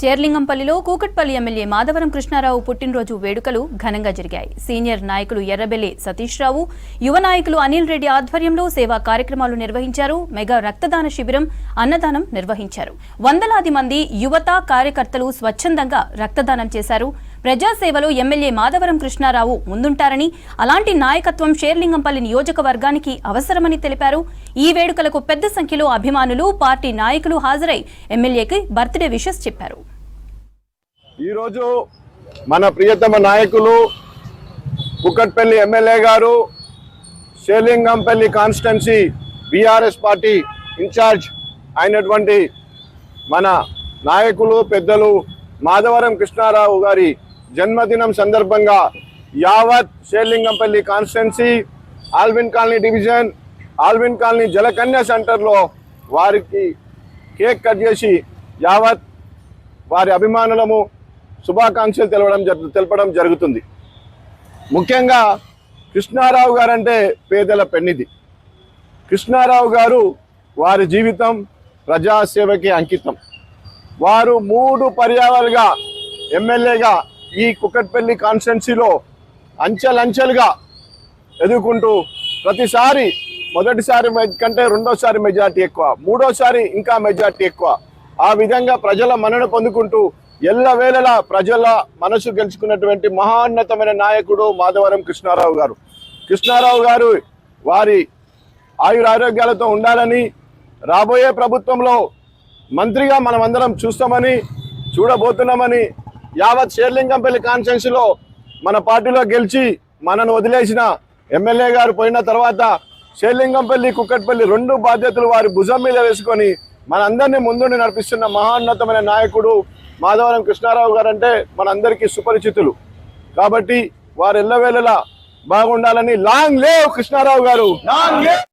చేర్లింగంపల్లిలో Kukatpally MLA Madhavaram Krishnarao పుట్టినరోజు వేడుకలు ఘనంగా జరిగాయి. సీనియర్ నాయకులు ఎర్రబెల్లి సతీష్ రావు, యువ నాయకులు అనిల్ రెడ్డి ఆధ్వర్యంలో సేవా కార్యక్రమాలు నిర్వహించారు. మెగా రక్తదాన శిబిరం, అన్నదానం నిర్వహించారు. వందలాది మంది యువత కార్యకర్తలు స్వచ్ఛందంగా రక్తదానం చేశారు. ప్రజాసేవలో ఎమ్మెల్యే మాధవరం కృష్ణారావు ముందుంటారని, అలాంటి నాయకత్వం షేర్లింగంపల్లి నియోజకవర్గానికి అవసరమని తెలిపారు. ఈ వేడుకలకు పెద్ద సంఖ్యలో అభిమానులు, పార్టీ నాయకులు హాజరై ఎమ్మెల్యేకి బర్త్డే విషెస్ చెప్పారు. ఈరోజు మన ప్రియతమ నాయకులు కూకట్పల్లి ఎమ్మెల్యే గారు Serilingampally constituency BRS party incharge అయినటువంటి మన నాయకులు పెద్దలు మాధవరం కృష్ణారావు గారి జన్మదినం సందర్భంగా యావత్ Serilingampally constituency Allwyn colony division Allwyn colony Jalakanya సెంటర్లో వారికి కేక్ కట్ చేసి యావత్ వారి అభిమానులము శుభాకాంక్షలు తెలపడం జరుగుతుంది. ముఖ్యంగా కృష్ణారావు గారు అంటే పేదల పెన్నిధి. కృష్ణారావు గారు వారి జీవితం ప్రజాసేవకి అంకితం. వారు 3 పర్యాయాలుగా ఎమ్మెల్యేగా ఈ కూకట్పల్లి కాన్స్టిట్యున్సీలో అంచెలంచెలుగా ఎదుర్కొంటూ ప్రతిసారి మొదటిసారి కంటే రెండోసారి మెజార్టీ ఎక్కువ, మూడోసారి ఇంకా మెజార్టీ ఎక్కువ, ఆ విధంగా ప్రజల మన్నన పొందుకుంటూ ఎల్లవేళలా ప్రజల మనసు గెలుచుకున్నటువంటి మహోన్నతమైన నాయకుడు మాధవరం కృష్ణారావు గారు. కృష్ణారావు గారు వారి ఆయురారోగ్యాలతో ఉండాలని, రాబోయే ప్రభుత్వంలో మంత్రిగా మనమందరం చూడబోతున్నామని, యావత్ షేర్లింగంపల్లి కాన్స్టిట్యున్సీలో మన పార్టీలో గెలిచి మనను వదిలేసిన ఎమ్మెల్యే గారు పోయిన తర్వాత షేర్లింగంపల్లి కూకట్పల్లి 2 బాధ్యతలు వారి భుజం మీద వేసుకొని మనందరినీ ముందుండి నడిపిస్తున్న మహోన్నతమైన నాయకుడు మాధవరం కృష్ణారావు గారు అంటే మనందరికీ సుపరిచితులు. కాబట్టి వారు ఎల్లవేళలా బాగుండాలని. లాంగ్ లివ్ కృష్ణారావు గారు.